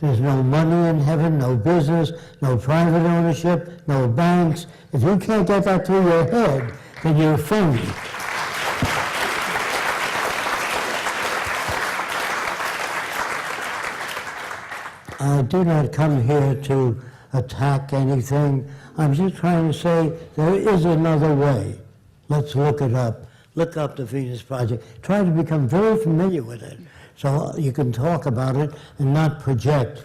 There's no money in heaven, no business, no private ownership, no banks. If you can't get that through your head, then you're a phony. I do not come here to attack anything. I'm just trying to say there is another way. Let's look it up. Look up the Venus Project. Try to become very familiar with it so you can talk about it and not project.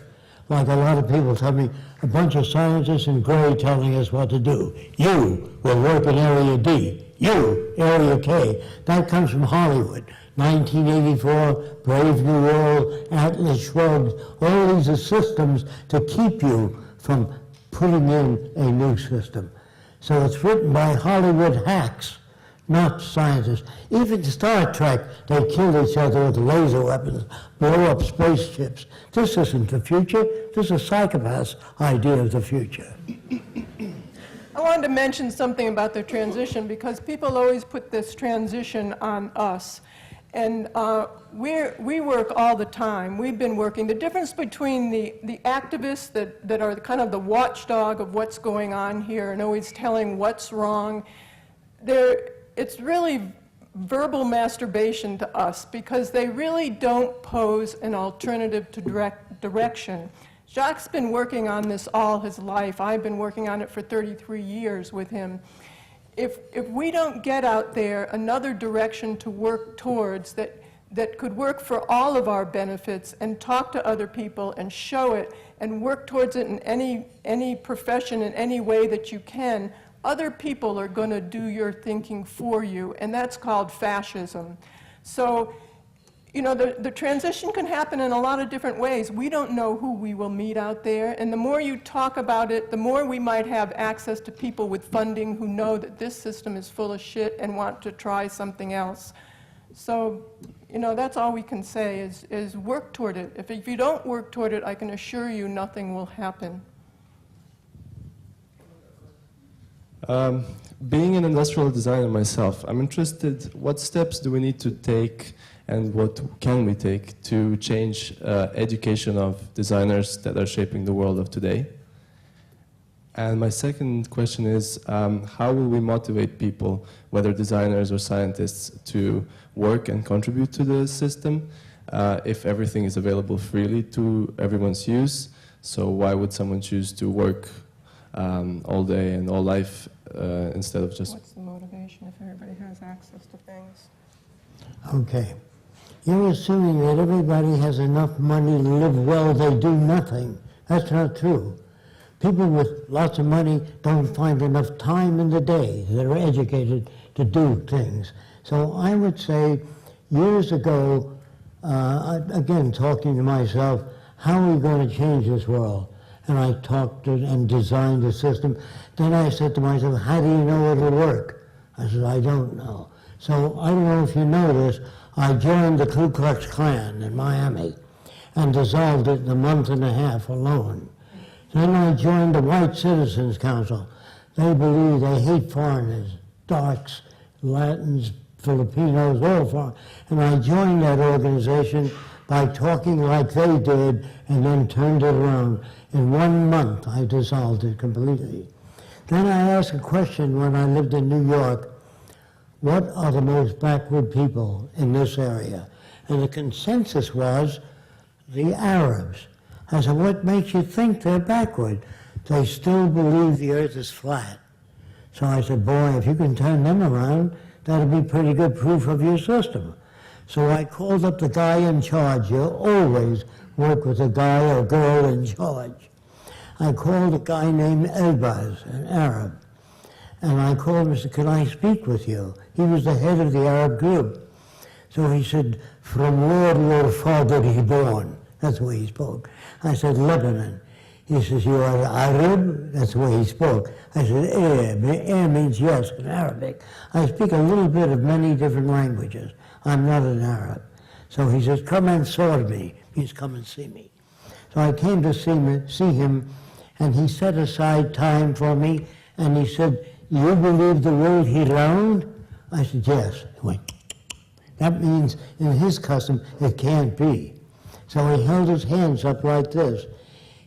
Like a lot of people tell me, a bunch of scientists in gray telling us what to do. You will work in Area D. You, Area K. That comes from Hollywood. 1984, Brave New World, Atlas Shrugged. All these are systems to keep you from putting in a new system. So it's written by Hollywood hacks, not scientists. Even Star Trek, they kill each other with laser weapons, blow up spaceships. This isn't the future. This is a psychopath's idea of the future. I wanted to mention something about the transition because people always put this transition on us. And we work all the time. We've been working. The difference between the activists that are kind of the watchdog of what's going on here and always telling what's wrong, it's really verbal masturbation to us because they really don't pose an alternative to direction. Jacques' been working on this all his life. I've been working on it for 33 years with him. If we don't get out there another direction to work towards that could work for all of our benefits and talk to other people and show it and work towards it in any profession in any way that you can, other people are going to do your thinking for you, and that's called fascism. So, you know, the transition can happen in a lot of different ways. We don't know who we will meet out there, and the more you talk about it, the more we might have access to people with funding who know that this system is full of shit and want to try something else. So, you know, that's all we can say is work toward it. If you don't work toward it, I can assure you nothing will happen. Being an industrial designer myself, I'm interested, what steps do we need to take and what can we take to change education of designers that are shaping the world of today? And my second question is, how will we motivate people, whether designers or scientists, to work and contribute to the system if everything is available freely to everyone's use? So why would someone choose to work all day and all life instead of just... What's the motivation if everybody has access to things? Okay. You're assuming that everybody has enough money to live well, they do nothing. That's not true. People with lots of money don't find enough time in the day that are educated to do things. So I would say years ago, again, talking to myself, how are we going to change this world? And I talked and designed a system. Then I said to myself, how do you know it'll work? I said, I don't know. So I don't know if you know this, I joined the Ku Klux Klan in Miami and dissolved it in a month and a half alone. Then I joined the White Citizens Council. They believe they hate foreigners, darks, Latins, Filipinos, all foreign. And I joined that organization by talking like they did and then turned it around. In 1 month, I dissolved it completely. Then I asked a question when I lived in New York, what are the most backward people in this area? And the consensus was the Arabs. I said, what makes you think they're backward? They still believe the earth is flat. So I said, boy, if you can turn them around, that'll be pretty good proof of your system. So I called up the guy in charge. You always work with a guy or girl in charge. I called a guy named Elbaz, an Arab. And I called him and said, can I speak with you? He was the head of the Arab group. So he said, from where your father is born? That's the way he spoke. I said, Lebanon. He says, you are Arab? That's the way he spoke. I said, Air means yes in Arabic. I speak a little bit of many different languages. I'm not an Arab. So he says, come and serve me. He's come and see me. So I came to see him, and he set aside time for me, and he said, you believe the world is round? I said, yes. He went, that means in his custom, it can't be. So he held his hands up like this.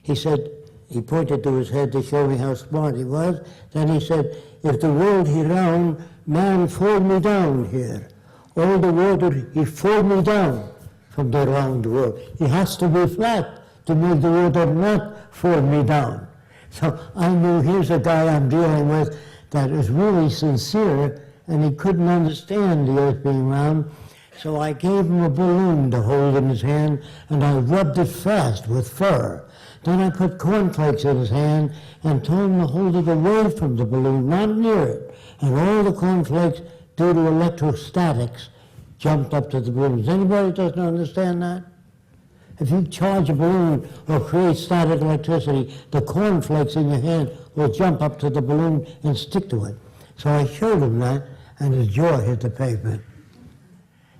He said, he pointed to his head to show me how smart he was. Then he said, if the world he round, man fall me down here. All the water, he fall me down from the round world. He has to be flat to make the water not fall me down. So I knew here's a guy I'm dealing with that is really sincere, and he couldn't understand the earth being round. So I gave him a balloon to hold in his hand, and I rubbed it fast with fur. Then I put cornflakes in his hand and told him to hold it away from the balloon, not near it. And all the cornflakes, due to electrostatics, jumped up to the balloon. Does anybody doesn't understand that? If you charge a balloon or create static electricity, the cornflakes in your hand will jump up to the balloon and stick to it. So I showed him that, and his jaw hit the pavement.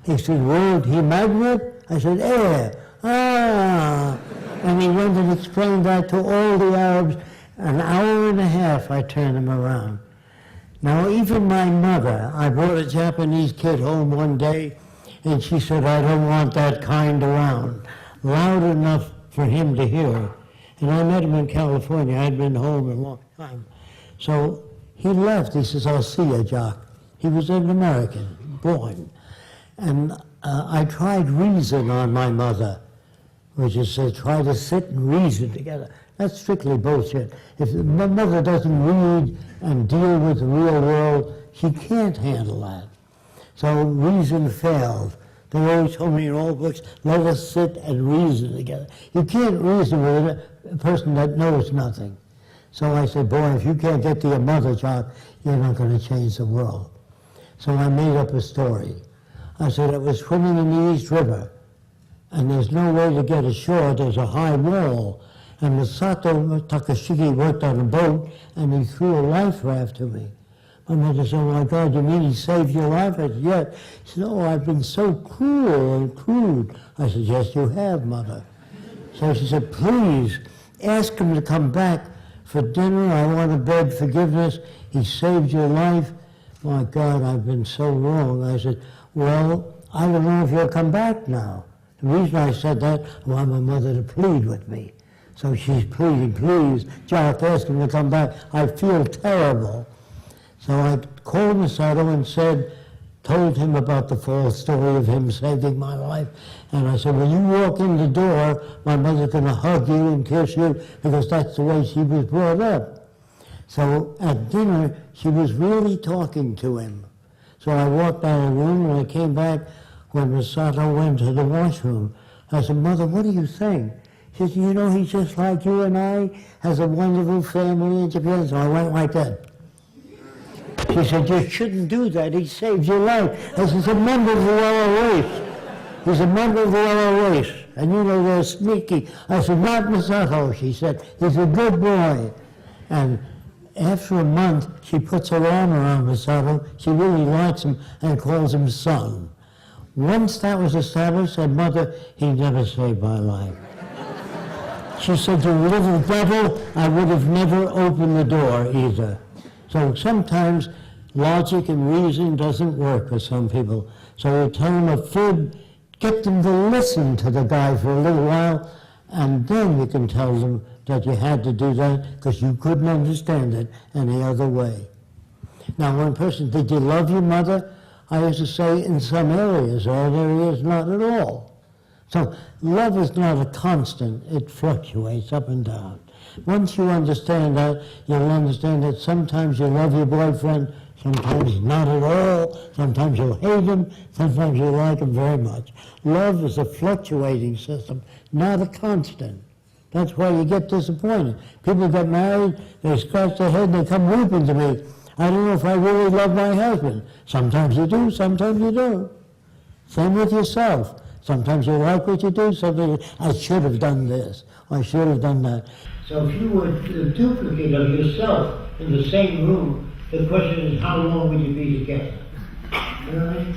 He said, world he magnet? I said, air. Ah. And he went and explained that to all the Arabs. An hour and a half I turned him around. Now even my mother, I brought a Japanese kid home one day, and she said, I don't want that kind around. Loud enough for him to hear. And I met him in California. I'd been home a long time. So he left. He says, I'll see you, Jock. He was an American, born. And I tried reason on my mother, which is to try to sit and reason together. That's strictly bullshit. If my mother doesn't read and deal with the real world, she can't handle that. So reason failed. They always told me in all books, let us sit and reason together. You can't reason with a person that knows nothing. So I said, boy, if you can't get to your mother, Jock, you're not going to change the world. So I made up a story. I said, I was swimming in the East River, and there's no way to get ashore. There's a high wall. And Masato Takashiki worked on a boat, and he threw a life raft to me. My mother said, oh my God, you mean he saved your life? I said, yes. She said, oh, I've been so cruel and crude. I said, yes, you have, Mother. So she said, please, ask him to come back for dinner. I want to beg forgiveness. He saved your life. My God, I've been so wrong. I said, well, I don't know if he'll come back now. The reason I said that, I want my mother to plead with me. So she's pleading, please, Jock, ask him to come back. I feel terrible. So I called Masato and said, told him about the false story of him saving my life. And I said, when you walk in the door, my mother's going to hug you and kiss you because that's the way she was brought up. So at dinner, she was really talking to him. So I walked out of the room and I came back when Masato went to the washroom. I said, Mother, what do you think? She said, you know, he's just like you and I, has a wonderful family in Japan. So I went like that. She said, you shouldn't do that. He saved your life. I said, he's a member of the yellow race. He's a member of the yellow race. And you know, they're sneaky. I said, not Masato, she said. He's a good boy. And after a month, she puts her arm around Masato. She really likes him and calls him son. Once that was established, said, Mother, he never saved my life. She said, you little devil, I would have never opened the door either. So sometimes logic and reason doesn't work for some people. So you tell them a fib, get them to listen to the guy for a little while, and then you can tell them that you had to do that because you couldn't understand it any other way. Now, one person, did you love your mother? I used to say in some areas, all areas, not at all. So love is not a constant, it fluctuates up and down. Once you understand that, you'll understand that sometimes you love your boyfriend, sometimes not at all, sometimes you'll hate him, sometimes you'll like him very much. Love is a fluctuating system, not a constant. That's why you get disappointed. People get married, they scratch their head, they come weeping to me. I don't know if I really love my husband. Sometimes you do, sometimes you don't. Same with yourself. Sometimes you like what you do, sometimes I should have done this, I should have done that. So if you were a duplicate of yourself in the same room, the question is how long will you be together? You know what I mean?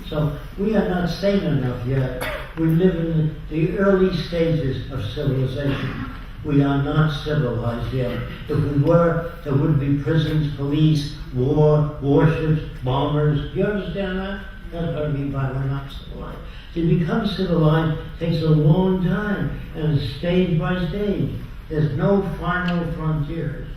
So we are not sane enough yet. We live in the early stages of civilization. We are not civilized yet. If we were, there wouldn't be prisons, police, war, warships, bombers. Do you understand that? That's what I mean by we're not civilized. To become civilized takes a long time, and it's stage by stage. There's no final frontiers.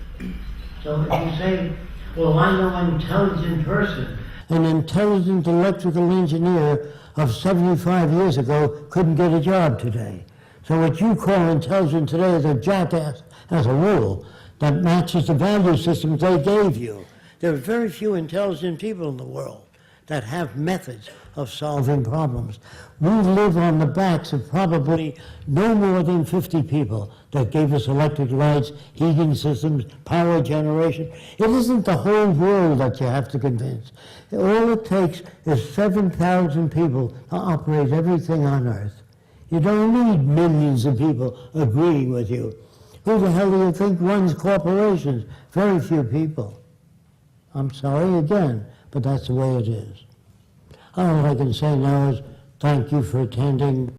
So if you say, well, I know an intelligent person, an intelligent electrical engineer of 75 years ago couldn't get a job today. So what you call intelligent today is a jackass as a rule that matches the value systems they gave you. There are very few intelligent people in the world that have methods of solving problems. We live on the backs of probably no more than 50 people that gave us electric lights, heating systems, power generation. It isn't the whole world that you have to convince. All it takes is 7,000 people to operate everything on Earth. You don't need millions of people agreeing with you. Who the hell do you think runs corporations? Very few people. I'm sorry again, but that's the way it is. All I can say now is thank you for attending.